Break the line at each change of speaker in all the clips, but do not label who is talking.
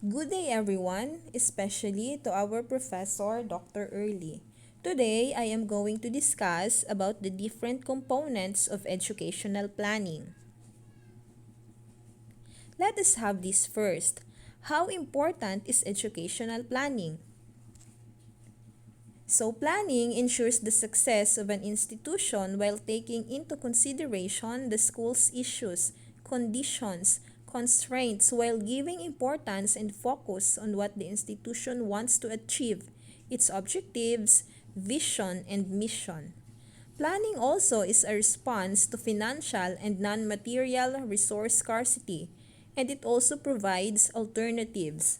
Good day everyone, especially to our professor Dr. Early. Today, I am going to discuss about the different components of educational planning. Let us have this first. How important is educational planning? So planning ensures the success of an institution while taking into consideration the school's issues, conditions, constraints while giving importance and focus on what the institution wants to achieve, its objectives, vision, and mission. Planning also is a response to financial and non-material resource scarcity, and it also provides alternatives.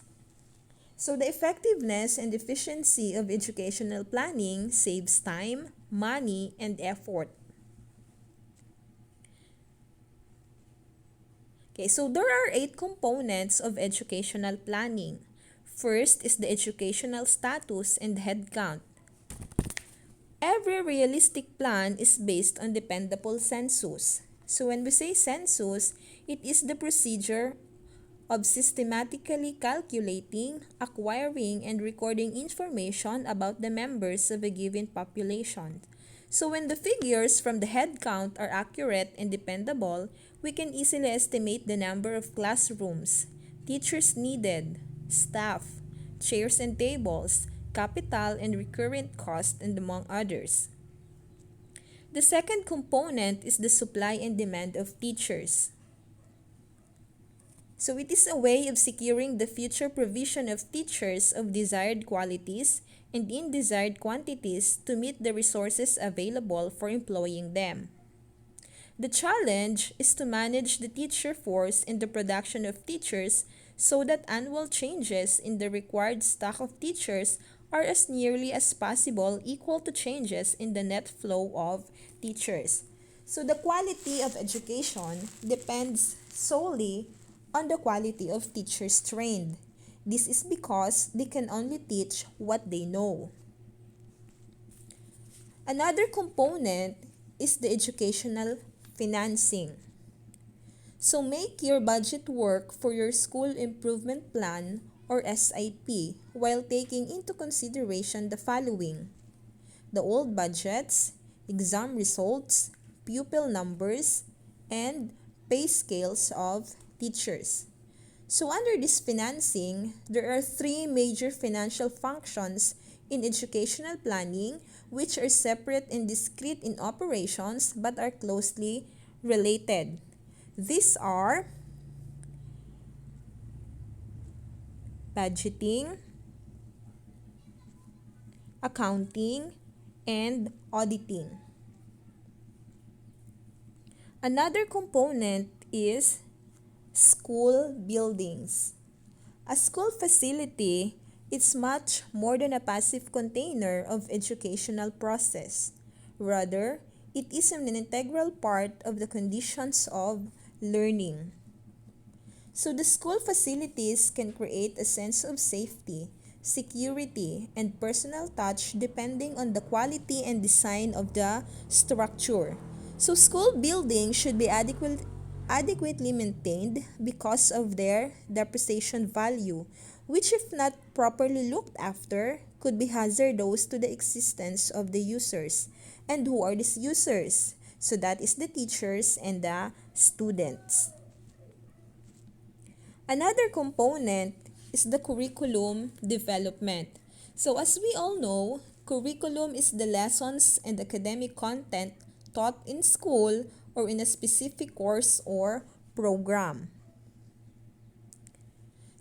So the effectiveness and efficiency of educational planning saves time, money, and effort. Okay, so there are 8 components of educational planning. First is the educational status and headcount. Every realistic plan is based on dependable census. So when we say census, it is the procedure of systematically calculating, acquiring, and recording information about the members of a given population. So when the figures from the head count are accurate and dependable, we can easily estimate the number of classrooms, teachers needed, staff, chairs and tables, capital and recurrent cost, and among others. The second component is the supply and demand of teachers. So it is a way of securing the future provision of teachers of desired qualities and in desired quantities to meet the resources available for employing them. The challenge is to manage the teacher force in the production of teachers so that annual changes in the required stock of teachers are as nearly as possible equal to changes in the net flow of teachers. So the quality of education depends solely on the quality of teachers trained. This is because they can only teach what they know. Another component is the educational financing. So make your budget work for your school improvement plan or SIP while taking into consideration the following: the old budgets, exam results, pupil numbers, and pay scales of teachers. So under this financing, there are 3 major financial functions in educational planning which are separate and discrete in operations but are closely related. These are budgeting, accounting, and auditing. Another component is school buildings. A school facility is much more than a passive container of educational process. Rather, it is an integral part of the conditions of learning. So the school facilities can create a sense of safety, security, and personal touch depending on the quality and design of the structure. So school buildings should be adequately maintained because of their depreciation value, which if not properly looked after, could be hazardous to the existence of the users. And who are these users? So that is the teachers and the students. Another component is the curriculum development. So as we all know, curriculum is the lessons and academic content taught in school or in a specific course or program.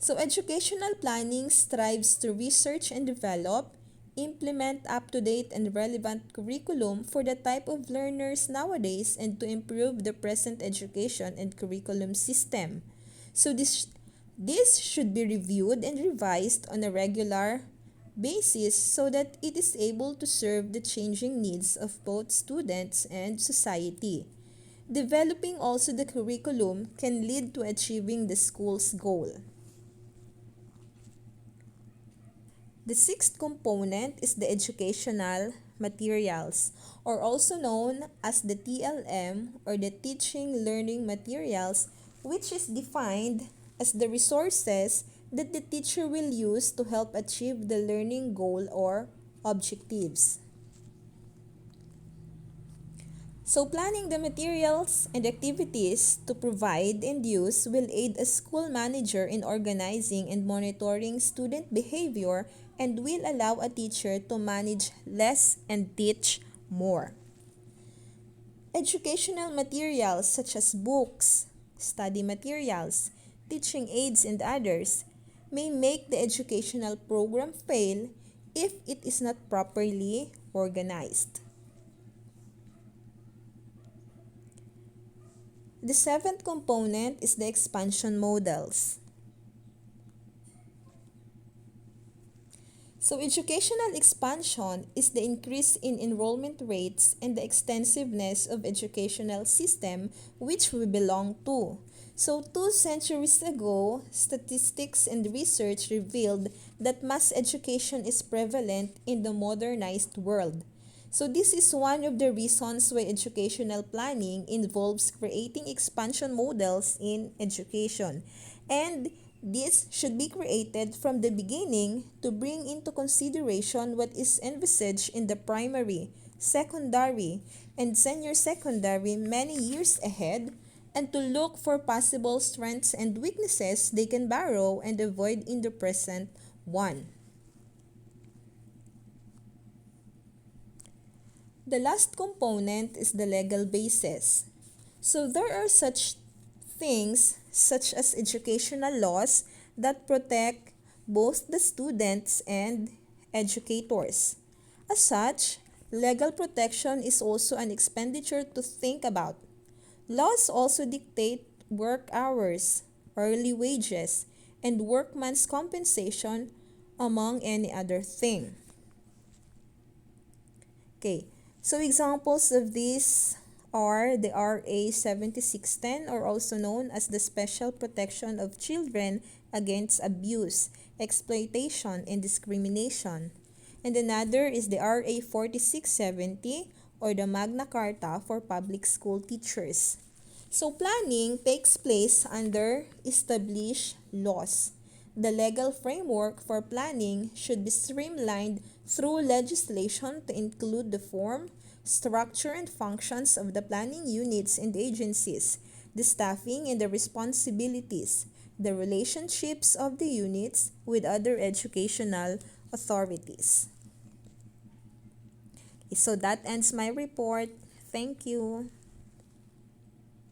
So educational planning strives to research and develop, implement up-to-date and relevant curriculum for the type of learners nowadays and to improve the present education and curriculum system. So this should be reviewed and revised on a regular basis so that it is able to serve the changing needs of both students and society. Developing also the curriculum can lead to achieving the school's goal. The sixth component is the educational materials, or also known as the TLM or the teaching learning materials, which is defined as the resources that the teacher will use to help achieve the learning goal or objectives. So planning the materials and activities to provide and use will aid a school manager in organizing and monitoring student behavior and will allow a teacher to manage less and teach more. Educational materials such as books, study materials, teaching aids, and others may make the educational program fail if it is not properly organized. The seventh component is the expansion models. So educational expansion is the increase in enrollment rates and the extensiveness of educational system which we belong to. So 2 centuries ago, statistics and research revealed that mass education is prevalent in the modernized world. So this is one of the reasons why educational planning involves creating expansion models in education. And this should be created from the beginning to bring into consideration what is envisaged in the primary, secondary, and senior secondary many years ahead and to look for possible strengths and weaknesses they can borrow and avoid in the present one. The last component is the legal basis. So there are such things such as educational laws that protect both the students and educators. As such, legal protection is also an expenditure to think about. Laws also dictate work hours, early wages, and workman's compensation among any other thing. Okay, so examples of these are the RA 7610, or also known as the Special Protection of Children Against Abuse, Exploitation, and Discrimination. And another is the RA 4670, or the Magna Carta for Public School Teachers. So planning takes place under established laws. The legal framework for planning should be streamlined through legislation to include the form, structure, and functions of the planning units and agencies, the staffing and the responsibilities, the relationships of the units with other educational authorities. So that ends my report. Thank you.